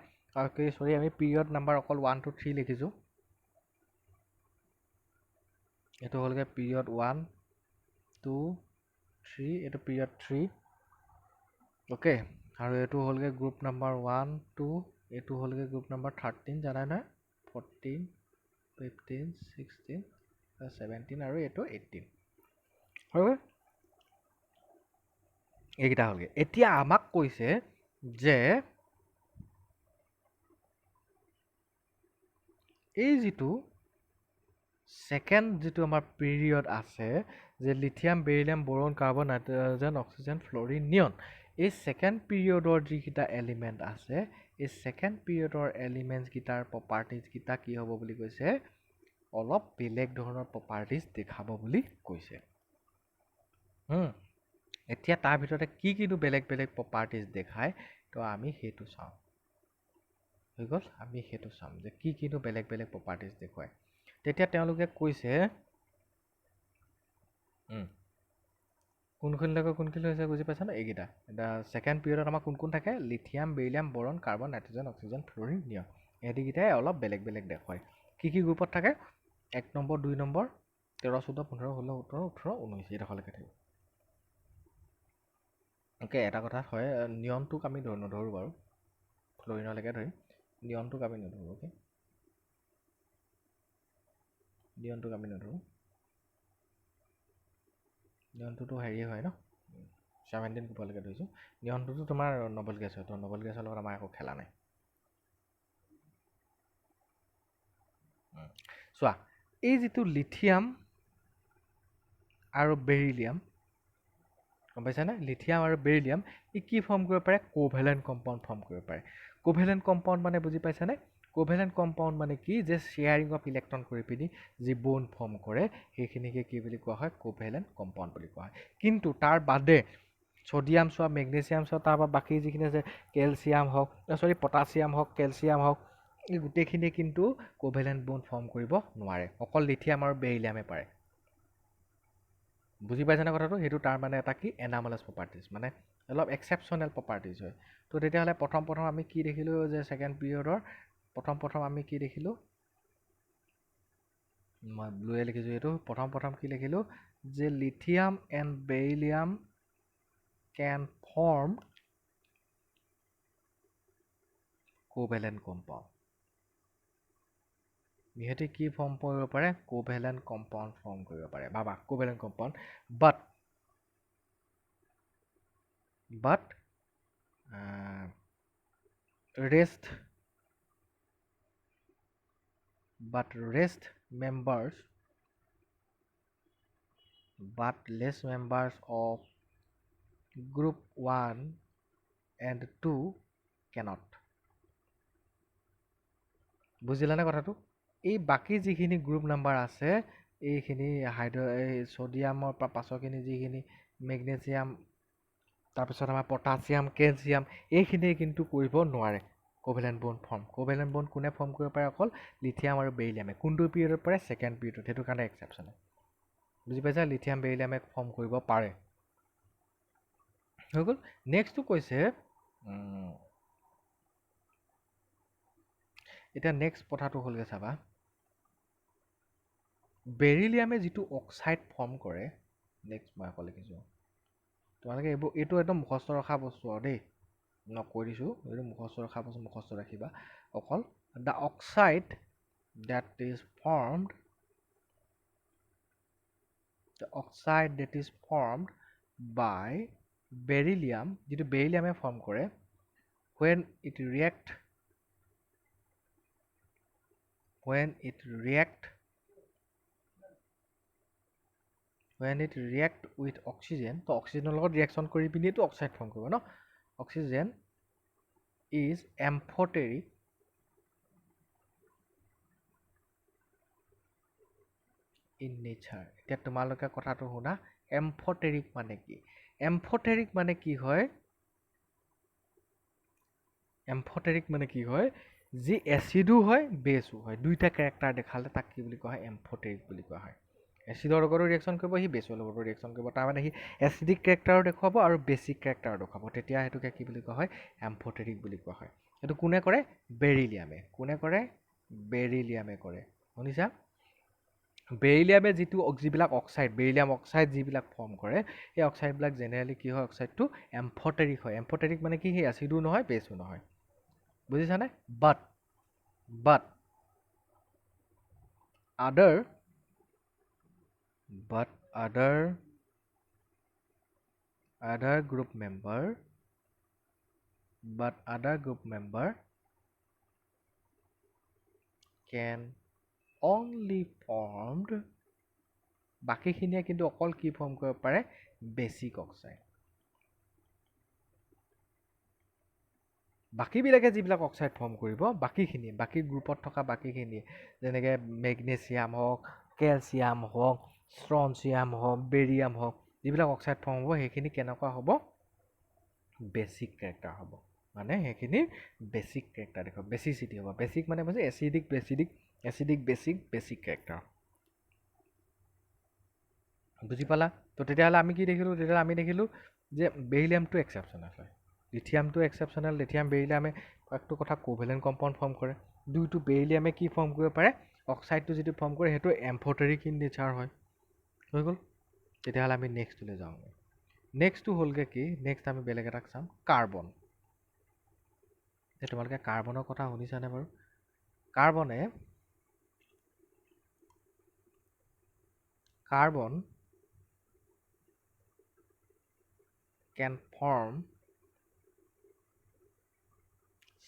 আমি পিৰিয়ড নাম্বাৰ অকল 1 2 3 লিখিছোঁ এইটো হ'লগৈ পিৰিয়ড 1 2 3 এইটো পিৰিয়ড 3 অ'কে আৰু এইটো হ'লগৈ গ্ৰুপ নাম্বাৰ 1 2 এইটো হ'লগৈ গ্ৰুপ নাম্বাৰ 13 জানাই নহয় 14 15 16 17 আৰু এইটো 18 হয় এইকেইটা হ'লগৈ এতিয়া আমাক কৈছে যে এই যিটো ছেকেণ্ড যিটো আমাৰ পিৰিয়ড আছে যে lithium beryllium boron carbon nitrogen oxygen fluorine neon এই ছেকেণ্ড পিৰিয়ডৰ যিকেইটা এলিমেণ্ট আছে এই ছেকেণ্ড পিৰিয়ডৰ এলিমেণ্টছকেইটাৰ প্ৰপাৰ্টিজকেইটা কি হ'ব বুলি কৈছে অলপ বেলেগ ধৰণৰ প্ৰপাৰ্টিজ দেখাব বুলি কৈছে এতিয়া তাৰ ভিতৰতে কিনো বেলেগ বেলেগ প্ৰপাৰ্টিজ দেখায় তো আমি সেইটো চাওঁ হৈ গ'ল আমি সেইটো চাম যে কিনো বেলেগ বেলেগ প্ৰপাৰ্টিজ দেখুৱায় তেতিয়া তেওঁলোকে কৈছে কোনখিনিলৈকে কোনখিনি হৈছে বুজি পাইছা ন এইকেইটা এতিয়া ছেকেণ্ড পিৰিয়ডত আমাৰ কোন থাকে lithium beryllium boron carbon nitrogen oxygen fluorine neon এইকেইটাই অলপ বেলেগ বেলেগ দেখুৱায় কি গ্ৰুপত থাকে 1 নম্বৰ 2 নম্বৰ 13 14 15 16 17 18 19 এইডোখৰলৈকে থাকিব অ'কে এটা কথা হয় নিয়নটোক আমি নধৰোঁ বাৰু ফ্ল'ৰিনলৈকে ধৰিম নিয়নটোক আমি নধৰোঁ অ'কে নিয়নটোক আমি নধৰোঁ নিয়নটোতো হেৰি হয় ন 17 কোপলৈকে ধৰিছোঁ নিয়নটোতো তোমাৰ নবেল গেছ হয় তো নবেল গেছৰ লগত আমাৰ একো খেলা নাই চোৱা এই যিটো লিথিয়াম আৰু বেৰিলিয়াম গম পাইছানে লিথিয়াম আৰু বেৰিলিয়াম ই কি ফৰ্ম কৰিব পাৰে কোভেলেণ্ট কম্পাউণ্ড ফৰ্ম কৰিব পাৰে কোভেলেণ্ট কম্পাউণ্ড মানে বুজি পাইছানে কোভেলেণ্ট কম্পাউণ্ড মানে কি যে শ্বেয়াৰিং অফ ইলেক্ট্ৰন কৰি পিনি যি বন্ড ফৰ্ম কৰে সেইখিনিকে কি বুলি কোৱা হয় কোভেলেণ্ট কম্পাউণ্ড বুলি কোৱা হয় কিন্তু তাৰ বাদে ছডিয়াম চোৱা মেগনেছিয়াম চোৱা তাৰপৰা বাকী যিখিনি আছে কেলছিয়াম হওক পটাছিয়াম হওক কেলছিয়াম হওক এই গোটেইখিনিয়ে কিন্তু কোভেলেণ্ট বন্ড ফৰ্ম কৰিব নোৱাৰে অকল লিথিয়াম আৰু বেৰিলিয়ামে পাৰে বুজি পাইছেনে কথাটো সেইটো তাৰ মানে এটা কি এনামালাছ প্ৰপাৰ্টিজ মানে অলপ এক্সেপশ্যনেল প্ৰপাৰ্টিজ হয় তো তেতিয়াহ'লে প্ৰথম আমি কি দেখিলোঁ যে ছেকেণ্ড পিৰিয়ডৰ প্ৰথম আমি কি দেখিলোঁ মই ব্লুৱে লিখিছোঁ এইটো প্ৰথম কি লিখিলোঁ যে lithium and beryllium can form covalent compound ইহঁতে কি ফৰ্ম কৰিব পাৰে কোভেলেণ্ট কম্পাউণ্ড ফৰ্ম কৰিব পাৰে ভাবা কোভেলেণ্ট compound but rest members but less members of group 1 and 2 cannot বুজিলানে কথাটো এই বাকি যিখিনি গ্ৰুপ নাম্বাৰ আছে এইখিনি ছডিয়ামৰ পৰা পাছৰখিনি যিখিনি মেগনেছিয়াম তাৰপিছত আমাৰ পটাছিয়াম কেলছিয়াম এইখিনিয়ে কিন্তু কৰিব নোৱাৰে কোভেলেণ্ট বন্ড কোনে ফৰ্ম কৰিব পাৰে অকল লিথিয়াম আৰু বেৰিলিয়ামে কোনটো পিৰিয়ডৰ পৰা ছেকেণ্ড পিৰিয়ডত সেইটো কাৰণে এক্সেপশ্যন বুজি পাইছা লিথিয়াম বেৰিলিয়ামে ফৰ্ম কৰিব পাৰে হৈ গ'ল নেক্সটটো কৈছে এতিয়া নেক্সট কথাটো হ'লগৈ চাবা বেৰিলিয়ামে যিটো অক্সাইড ফৰ্ম কৰে নেক্সট মই আকৌ লিখিছোঁ তোমালোকে এইটো একদম মুখস্থ ৰখা বস্তু আৰু দেই মই কৈ দিছোঁ এইটো মুখস্থ ৰখা বস্তু মুখস্থ ৰাখিবা অকল the oxide that is formed by beryllium যিটো বেৰিলিয়ামে ফৰ্ম কৰে when it react with oxygen তো অক্সিজেনৰ লগত ৰিয়েকশ্যন কৰি পিনিতো অক্সাইড ফৰ্ম কৰিব ন oxygen is amphoteric in nature এতিয়া তোমালোকে কথাটো শুনা এম্ফটেৰিক মানে কি হয় যি এচিডো হয় বেছো হয় দুইটা কেৰেক্টাৰ দেখালে তাক কি বুলি কোৱা হয় এম্ফটেৰিক বুলি কোৱা হয় এচিডৰ লগতো ৰিয়েকশ্যন কৰিব সি বেছৰ লগতো ৰিয়েকশ্যন কৰিব তাৰমানে সি এচিডিক কেৰেক্টাৰো দেখুৱাব আৰু বেছিক কেৰেক্টাৰো দেখুৱাব তেতিয়া সেইটোকে কি বুলি কোৱা হয় এম্ফটেৰিক বুলি কোৱা হয় এইটো কোনে কৰে বেৰিলিয়ামে কৰে শুনিছা বেৰিলিয়ামে যিবিলাক অক্সাইড বেৰিলিয়াম অক্সাইড যিবিলাক ফৰ্ম কৰে সেই অক্সাইডবিলাক জেনেৰেলি কি হয় অক্সাইডটো এম্ফটেৰিক হয় এম্ফটেৰিক মানে কি সেই এচিডো নহয় বেছো নহয় বুজিছানে বাট other group member can only formed বাকীখিনিয়ে কিন্তু অকল কি ফৰ্ম কৰিব পাৰে বেছিক অক্সাইড বাকীবিলাকে যিবিলাক অক্সাইড ফৰ্ম কৰিব বাকী গ্ৰুপত থকা বাকীখিনিয়ে যেনেকৈ মেগনেছিয়াম হওক কেলছিয়াম হওক ষ্ট্ৰনছিয়াম হওক বেৰিয়াম হওক যিবিলাক অক্সাইড ফৰ্ম হ'ব সেইখিনি কেনেকুৱা হ'ব বেছিক কেৰেক্টাৰ হ'ব মানে সেইখিনি বেছিক কেৰেক্টাৰ দেখুৱাব বেছিচিটি হ'ব বেছিক মানে হৈছে এচিডিক বেছিক কেৰেক্টাৰ বুজি পালা তো তেতিয়াহ'লে আমি কি দেখিলোঁ আমি দেখিলোঁ যে বেৰিলিয়ামটো এক্সেপশ্যনেল হয় লিথিয়ামটো এক্সেপশ্যনেল লিথিয়াম বেৰিলিয়ামে একটো কথা কোভেলেণ্ট কম্পাউণ্ড ফৰ্ম কৰে দুইটো বেৰিলিয়ামে কি ফৰ্ম কৰিব পাৰে অক্সাইডটো যিটো ফৰ্ম কৰে সেইটো এম্ফটেৰিক ইন নেচাৰ হয় হৈ গ'ল তেতিয়াহ'লে আমি নেক্সটলৈ যাওঁ নেক্সটটো হ'লগৈ কি নেক্সট আমি বেলেগ এটাক চাম কাৰ্বন তোমালোকে কাৰ্বনৰ কথা শুনিছানে বাৰু কাৰ্বনে carbon can form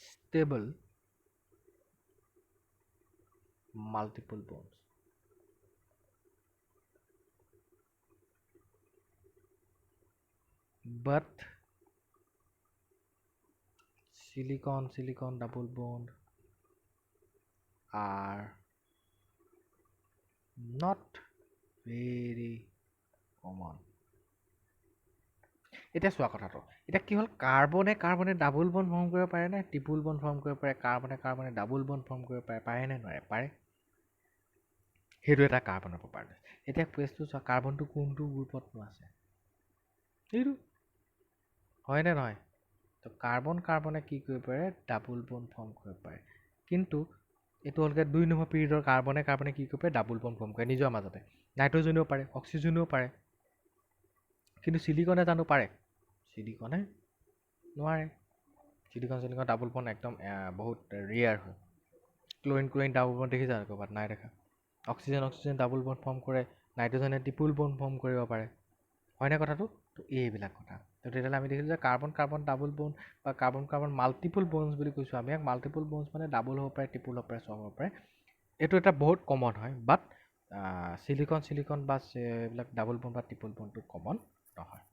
stable multiple bonds. But silicon double bond are not very common. এতিয়া চোৱা কথাটো এতিয়া কি হ'ল কাৰ্বনে ডাবল বন্ড ফৰ্ম কৰিব পাৰে নে ট্ৰিপল বন্ড ফৰ্ম কৰিব পাৰে কাৰ্বনে ডাবল বন্ড ফৰ্ম কৰিব পাৰে নে নোৱাৰে পাৰে সেইটো এটা কাৰ্বনৰ প্ৰপাৰ্টি এতিয়া কুৱেশ্যনটো চোৱা কাৰ্বনটো কোনটো গ্ৰুপতনো আছে এইটো হয়নে নহয় তো কাৰ্বনে কি কৰিব পাৰে ডাবল বন্ড ফৰ্ম কৰিব পাৰে কিন্তু এইটো হ'লগে 2 নম্বৰ পিৰিয়ডৰ কাৰ্বনে কি কৰিব পাৰে ডাবল বন্ড ফৰ্ম কৰে নিজৰ মাজতে নাইট্ৰজেনেও পাৰে অক্সিজেনেও পাৰে কিন্তু সিলিকনে জানো পাৰে সিলিকনে নোৱাৰে সিলিকন ডাবল বন্ড একদম বহুত ৰেয়াৰ হয় ক্লোৰিন ডাবল বন্ড দেখিছা ক'ৰবাত নাই দেখা অক্সিজেন ডাবল বন্ড ফৰ্ম কৰে নাইট্ৰজেনে ট্ৰিপল বন্ড ফৰ্ম কৰিব পাৰে হয়নে কথাটো তো এইবিলাক কথা তো তেতিয়াহ'লে আমি দেখিলোঁ যে কাৰ্বন ডাবল বন্ড বা কাৰ্বন মাল্টিপল বন্ডছ বুলি কৈছোঁ আমি ইয়াক মাল্টিপল বন্ডছ মানে ডাবল হ'ব পাৰে ট্ৰিপল হ'ব পাৰে চব হ'ব পাৰে এইটো এটা বহুত কমন হয় বাট সিলিকন বা এইবিলাক ডাবল বন্ড বা ট্ৰিপল বন্ডটো কমন নহয়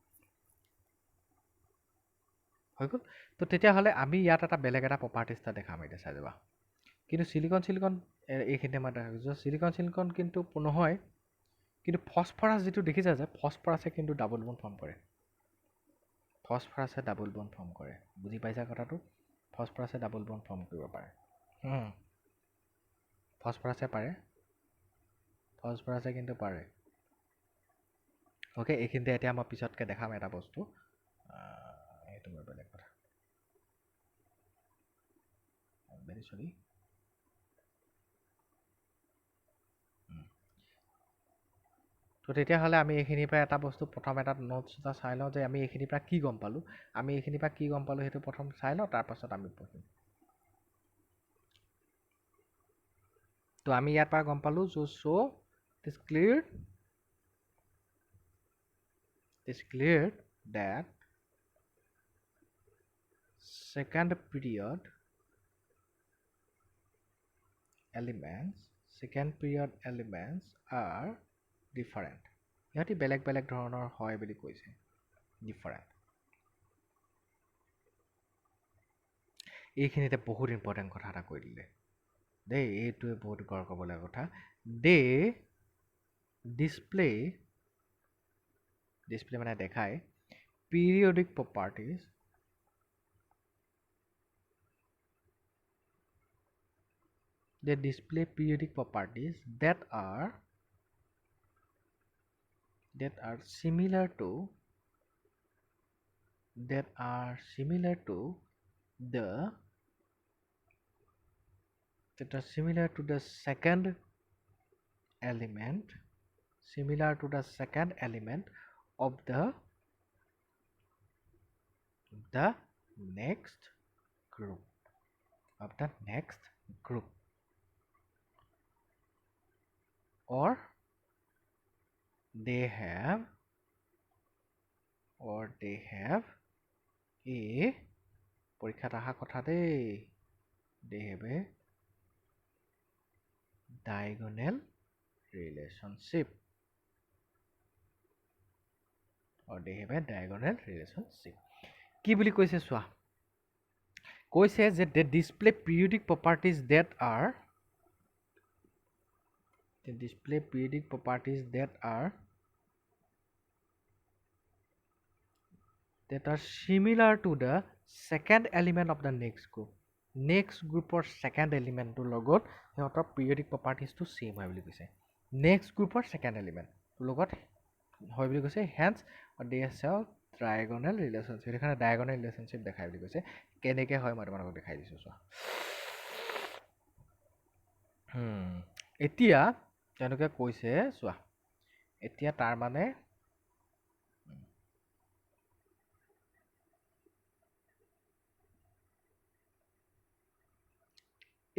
হৈ গ'ল তো তেতিয়াহ'লে আমি ইয়াত এটা বেলেগ এটা প্ৰপাৰ্টিজ এটা দেখাম এতিয়া চাই যাবা কিন্তু সিলিকন এইখিনিতে মই দেখাইছোঁ সিলিকন কিন্তু নহয় কিন্তু ফছফৰাছ যিটো দেখিছা যে ফছফৰাছে কিন্তু ডাবল বন্ড ফৰ্ম কৰে ফছফৰাছে ডাবল বন্ড ফৰ্ম কৰে বুজি পাইছা কথাটো ফছফৰাছে ডাবল বন্ড ফৰ্ম কৰিব পাৰে ফছফৰাছে কিন্তু পাৰে অ'কে এইখিনিতে এতিয়া মই পিছতকৈ দেখাম এটা বস্তু সেইটো মোৰ বেলেগ কথা ভেৰি চৰি তো তেতিয়াহ'লে আমি এইখিনিৰ পৰা এটা বস্তু প্ৰথম এটা নোটছ এটা চাই লওঁ যে আমি এইখিনিৰ পৰা কি গম পালোঁ সেইটো প্ৰথম চাই লওঁ তাৰপাছত আমি পঢ়িম তো আমি ইয়াৰ পৰা গম পালোঁ it is clear that second period elements are different ইহঁতি বেলেগ ধৰণৰ হয় বুলি কৈছে different এইখিনিতে বহুত ইম্পৰ্টেণ্ট কথা এটা কৈ দিলে দেই এইটোৱে বহুত গৰ ক'বলগীয়া কথা they display মানে দেখায় periodic properties they display periodic properties that are similar to the second element of the next group or they have a পৰীক্ষাত অহা কথা দেই they have a diagonal relationship কি বুলি কৈছে চোৱা কৈছে যে they display periodic properties that are similar to the second element of the next groupৰ second elementটোৰ লগত সিহঁতৰ periodic propertiesটো same হয় বুলি কৈছে next groupৰ second element লগত হয় বুলি কৈছে hence they have diagonal relationship এখানে diagonal relationship দেখায় বুলি কৈছে কেনেকৈ হয় মই তোমালোকক দেখাই দিছোঁ চোৱা এতিয়া তেওঁলোকে কৈছে চোৱা এতিয়া তাৰ মানে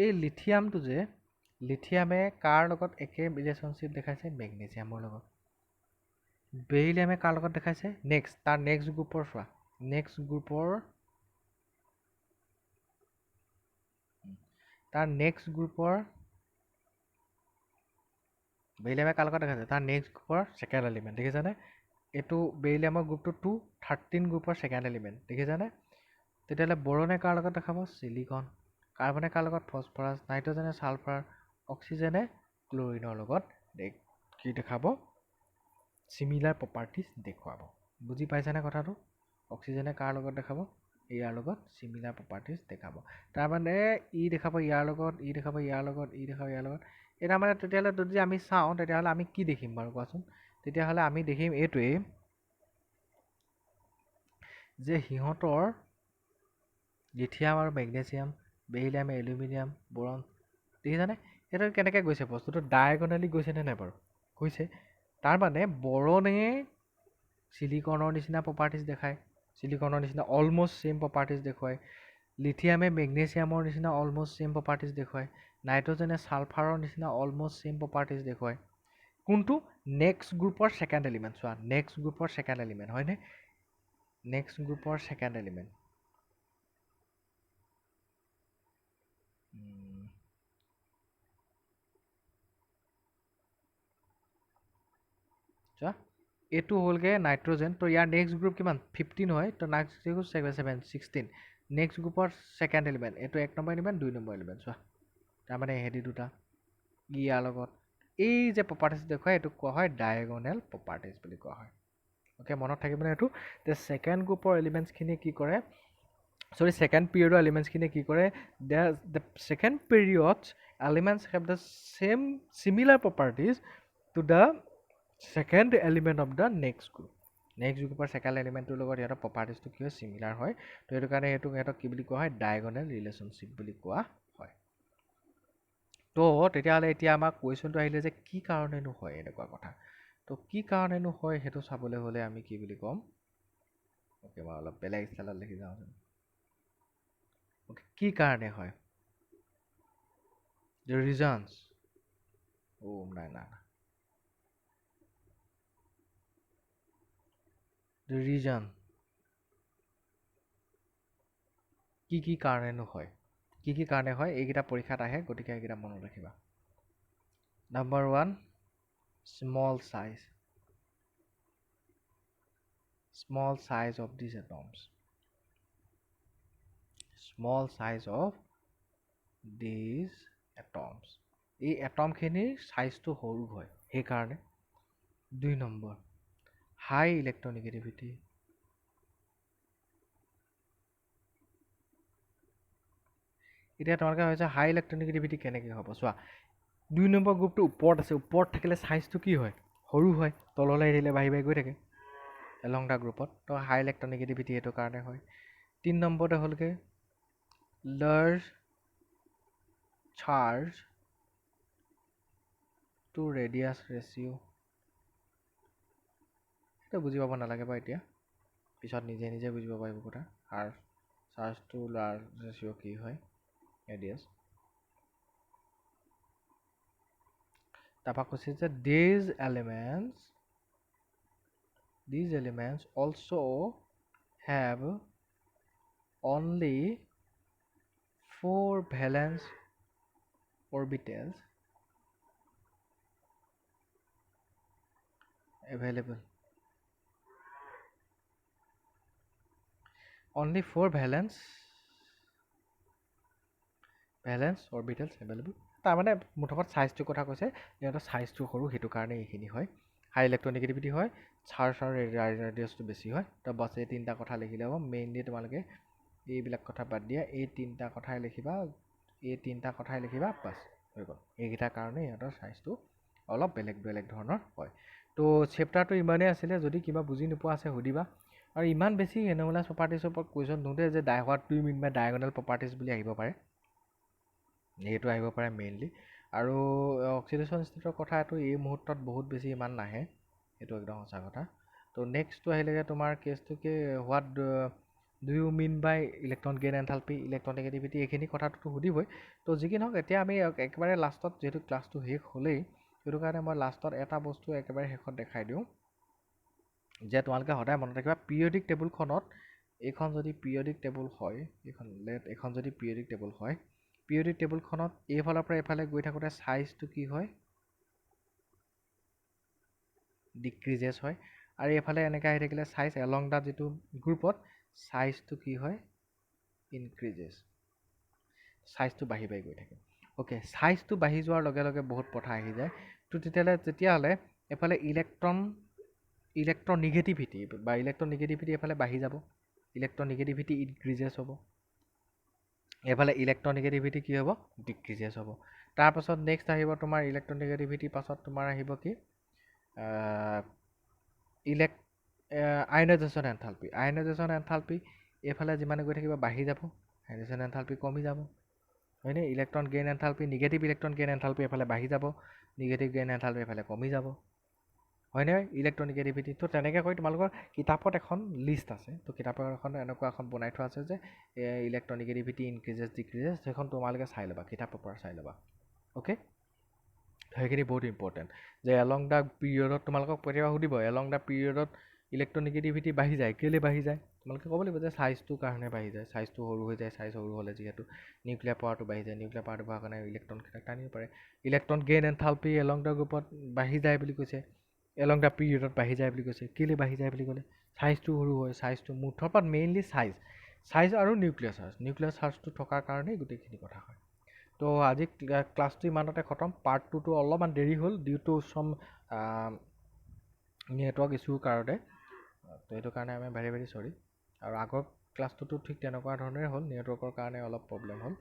এই লিথিয়ামটো যে লিথিয়ামে কাৰ লগত একে ৰিলেশ্যনশ্বিপ দেখাইছে মেগনেছিয়ামৰ লগত বেৰিলিয়ামে কাৰ লগত দেখাইছে নেক্সট তাৰ নেক্সট গ্ৰুপৰ চোৱা নেক্সট গ্ৰুপৰ বেৰিলিয়ামে কাৰ লগত দেখাইছে তাৰ নেক্সট গ্ৰুপৰ ছেকেণ্ড এলিমেণ্ট দেখিছানে এইটো বেৰিলিয়ামৰ গ্ৰুপটো 2 13 গ্ৰুপৰ ছেকেণ্ড এলিমেণ্ট দেখিছানে তেতিয়াহ'লে বৰনে কাৰ লগত দেখাব চিলিকন কাৰ্বনে কাৰ লগত ফছফৰাছ নাইট্ৰজেনে ছালফাৰ অক্সিজেনে ক্লৰিনৰ লগত কি দেখাব চিমিলাৰ প্ৰপাৰ্টিজ দেখুৱাব বুজি পাইছানে কথাটো অক্সিজেনে কাৰ লগত দেখাব ইয়াৰ লগত চিমিলাৰ প্ৰপাৰ্টিজ দেখাব তাৰমানে ই দেখাব ইয়াৰ লগত ই দেখাব ইয়াৰ লগত ই দেখাব ইয়াৰ লগত এটা মানে তেতিয়াহ'লে যদি আমি চাওঁ তেতিয়াহ'লে আমি কি দেখিম বাৰু কোৱাচোন তেতিয়াহ'লে আমি দেখিম এইটোৱেই যে সিহঁতৰ লিথিয়াম আৰু মেগনেছিয়াম বেৰিলিয়াম এলুমিনিয়াম বোৰন দেখিছানে সেইটো কেনেকৈ গৈছে বস্তুটো ডায়েগনেলি গৈছেনে নাই বাৰু গৈছে তাৰ মানে বৰণে চিলিকনৰ নিচিনা প্ৰপাৰ্টিজ দেখায় চিলিকনৰ নিচিনা অলমষ্ট ছেম প্ৰপাৰ্টিজ দেখুৱায় লিথিয়ামে মেগনেছিয়ামৰ নিচিনা অলমষ্ট ছেম প্ৰপাৰ্টিজ দেখুৱায় নাইট্ৰজেনে ছালফাৰৰ নিচিনা অলমষ্ট ছেম প্ৰপাৰ্টিজ দেখুৱায় কোনটো নেক্সট গ্ৰুপৰ ছেকেণ্ড এলিমেণ্ট চোৱা নেক্সট গ্ৰুপৰ ছেকেণ্ড এলিমেণ্ট হয়নে নেক্সট গ্ৰুপৰ ছেকেণ্ড এলিমেণ্ট চোৱা এইটো হ'লগৈ নাইট্ৰজেন তো ইয়াৰ নেক্সট গ্ৰুপ কিমান 15 হয় তো নেক্সট গ্ৰুপ 16 নেক্সট গ্ৰুপৰ ছেকেণ্ড এলিমেণ্ট এইটো 1 নম্বৰ এলিমেণ্ট 2 নম্বৰ এলিমেণ্ট চোৱা তাৰমানে এহেঁতি দুটা ইয়াৰ লগত এই যে প্ৰপাৰ্টিজ দেখুৱায় এইটোক কোৱা হয় ডায়েগনেল প্ৰপাৰ্টিজ বুলি কোৱা হয় অ'কে মনত থাকিবনে এইটো যে ছেকেণ্ড গ্ৰুপৰ এলিমেণ্টছখিনি কি কৰে ছেকেণ্ড পিৰিয়ডৰ এলিমেণ্টছখিনি কি কৰে the second periods elements have the same similar properties to the second element of the next গ্ৰুপৰ ছেকেণ্ড এলিমেণ্টটোৰ লগত সিহঁতৰ প্ৰপাৰ্টিজটো কি হয় চিমিলাৰ হয় তো সেইটো কাৰণে সিহঁতক কি বুলি কোৱা হয় ডায়েগনেল ৰিলেশ্যনশ্বিপ বুলি কোৱা হয় তো তেতিয়াহ'লে এতিয়া আমাৰ কুৱেশ্যনটো আহিলে যে কি কাৰণেনো হয় এনেকুৱা কথা তো কি কাৰণেনো হয় সেইটো চাবলৈ হ'লে আমি কি বুলি ক'ম অ'কে মই অলপ বেলেগ ষ্টাইলত লিখি যাওঁচোন অ'কে কি কাৰণে হয় দ্য ৰিজনছ নাই দ্য ৰিজন কি কাৰণেনো হয় কি কাৰণে হয় এইকেইটা পৰীক্ষাত আহে গতিকে এইকেইটা মনত ৰাখিবা number 1 small size of these atoms এই এটমখিনিৰ চাইজটো সৰু হয় সেইকাৰণে 2 নম্বৰ হাই ইলেক্ট্ৰনিগেটিভিটি এতিয়া তোমালোকে হৈছে হাই ইলেক্ট্ৰনিগেটিভিটি কেনেকৈ হ'ব চোৱা 2 নম্বৰ গ্ৰুপটো ওপৰত আছে ওপৰত থাকিলে চাইজটো কি হয় সৰু হয় তললৈ আহিলে বাঢ়ি গৈ থাকে এলং দ্য গ্ৰুপত তো হাই ইলেক্ট্ৰনিগেটিভিটি এইটো কাৰণে হয় 3 নম্বৰতে হ'লগৈ large charge to radius ratio' সেইটো বুজি পাব নালাগে বাৰু এতিয়া পিছত নিজে বুজিব পাৰিব কথা আৰু চাৰ্জ টু লাৰ্জ ৰেচিঅ' কি হয় ৰেডিয়াছ তাৰপৰা কৈছে যে these elements also have only 4 valence orbitals available only 4 valence orbitals available তাৰমানে মুঠত চাইজটোৰ কথা কৈছে ইহঁতৰ চাইজটো সৰু সেইটো কাৰণে এইখিনি হয় হাই ইলেক্ট্ৰনিগেটিভিটি হয় চাৰ্জ আৰু ৰেডিয়াছটো বেছি হয় তো বাছ এই তিনিটা কথা লিখিলে হ'ব মেইনলি তোমালোকে এইবিলাক কথা বাদ দিয়া এই তিনিটা কথাই লিখিবা বাছ হৈ গ'ল এইকেইটাৰ কাৰণে ইহঁতৰ চাইজটো অলপ বেলেগ ধৰণৰ হয় তো চেপ্টাৰটো ইমানেই আছিলে যদি কিবা বুজি নোপোৱা আছে সুধিবা আৰু ইমান বেছি এন'মালাছ প্ৰপাৰ্টিজৰ ওপৰত কুৱেশ্যন নোসোধে যে what do you mean by diagonal properties বুলি আহিব পাৰে এইটো আহিব পাৰে মেইনলি আৰু অক্সিডেশ্যন ষ্টেটৰ কথাটো এই মুহূৰ্তত বহুত বেছি ইমান নাহে এইটো একদম সঁচা কথা তো নেক্সটটো আহিলেগৈ তোমাৰ কেছটো কি what do you mean by electron gain enthalpy electronegativity এইখিনি কথাটোতো সুধিবই তো যি কি নহওক এতিয়া আমি একেবাৰে লাষ্টত যিহেতু ক্লাছটো শেষ হ'লেই সেইটো কাৰণে মই লাষ্টত এটা বস্তু একেবাৰে শেষত দেখাই দিওঁ যে তোমালোকে সদায় মনত ৰাখিবা পিৰিয়ডিক টেবুলখনত এইখন যদি পিৰিয়ডিক টেবুল হয় এইখন যদি পিৰিয়ডিক টেবুল হয় পিৰিয়ডিক টেবুলখনত এইফালৰ পৰা এইফালে গৈ থাকোঁতে চাইজটো কি হয় ডিক্ৰিজেছ হয় আৰু এইফালে এনেকৈ আহি থাকিলে চাইজ এলং দা যিটো গ্ৰুপত চাইজটো কি হয় ইনক্ৰিজেছ চাইজটো বাঢ়ি বাঢ়ি গৈ থাকে অ'কে চাইজটো বাঢ়ি যোৱাৰ লগে লগে বহুত কথা আহি যায় তো তেতিয়াহ'লে এফালে ইলেক্ট্ৰন নিগেটিভিটি এফালে বাঢ়ি যাব ইলেক্ট্ৰন নিগেটিভিটি ইনক্ৰিজেছ হ'ব এফালে ইলেক্ট্ৰন নিগেটিভিটি কি হ'ব ডিক্ৰিজেছ হ'ব তাৰপাছত নেক্সট আহিব তোমাৰ ইলেক্ট্ৰন নিগেটিভিটিৰ পাছত তোমাৰ আহিব কি আয়নাইজেশ্যন এনথালপি এইফালে যিমানে গৈ থাকিব বাঢ়ি যাব আয়নাইজেশ্যন এনথালপি কমি যাব হয়নে electron gain enthalpy negative electron gain enthalpy এফালে বাঢ়ি যাব নিগেটিভ গেইন এনথালপি এফালে কমি যাব হয়নে ইলেক্ট্ৰন নিগেটিভিটি তো তেনেকৈ কৰি তোমালোকৰ কিতাপত এখন লিষ্ট আছে তো কিতাপৰ এখন এনেকুৱা এখন বনাই থোৱা আছে যে ইলেক্ট্ৰন নিগেটিভিটি ইনক্ৰিজেছ ডিক্ৰিজেছ সেইখন তোমালোকে চাই ল'বা কিতাপৰ পৰা চাই ল'বা অ'কে সেইখিনি বহুত ইম্পৰ্টেণ্ট যে এলং দ্য পিৰিয়ডত তোমালোকক কেতিয়াবা সুধিব এলং দ্য পিৰিয়ডত ইলেক্ট্ৰন নিগেটিভিটি বাঢ়ি যায় কেলৈ বাঢ়ি যায় তোমালোকে ক'ব লাগিব যে চাইজটোৰ কাৰণে বাঢ়ি যায় চাইজটো সৰু হৈ যায় চাইজ সৰু হ'লে যিহেতু নিউক্লিয়াৰ পাৱাৰটো বাঢ়ি যায় নিউক্লিয়াৰ পাৱাৰটো বঢ়াৰ কাৰণে ইলেক্ট্ৰনকেইটাক টানিব পাৰে electron gain enthalpy along the গ্ৰুপত বাঢ়ি যায় বুলি কৈছে এলং দ্য পিৰিয়ডত বাঢ়ি যায় বুলি কৈছে কেলৈ বাঢ়ি যায় বুলি ক'লে চাইজটো সৰু হয় চাইজটো মুঠৰ পৰা মেইনলি চাইজ আৰু নিউক্লিয়াৰ চাৰ্জটো থকাৰ কাৰণেই গোটেইখিনি কথা হয় তো আজি ক্লাছটো ইমানতে খতম পাৰ্ট 2টো অলপমান দেৰি হ'ল ডিউ টু চাম নেটৱৰ্ক ইছ্যুৰ কাৰণে তো সেইটো কাৰণে আমি ভেৰি ভেৰি চৰি আৰু আগৰ ক্লাছটোতো ঠিক তেনেকুৱা ধৰণেই হ'ল নেটৱৰ্কৰ কাৰণে অলপ প্ৰব্লেম হ'ল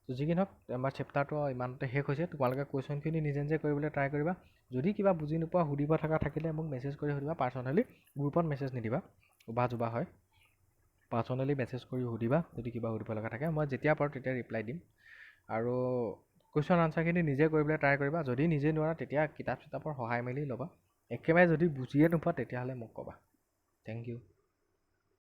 তো যি কি নহওক আমাৰ চেপ্টাৰটো ইমানতে শেষ হৈছে তোমালোকে কুৱেশ্যনখিনি নিজে নিজে কৰিবলৈ ট্ৰাই কৰিবা যদি কিবা বুজি নোপোৱা সুধিব থকা থাকিলে মোক মেছেজ কৰি সুধিবা পাৰ্চনেলি গ্ৰুপত মেছেজ নিদিবা উবা হয় পাৰ্চনেলি মেছেজ কৰি সুধিবা যদি কিবা সুধিব লগা থাকে মই যেতিয়া পাৰোঁ তেতিয়া ৰিপ্লাই দিম আৰু কুৱেশ্যন আনচাৰখিনি নিজে কৰিবলৈ ট্ৰাই কৰিবা যদি নিজে নোৱাৰা তেতিয়া কিতাপৰ সহায় মেলি ল'বা একেবাৰে যদি বুজিয়ে নোপোৱা তেতিয়াহ'লে মোক ক'বা থেংক ইউ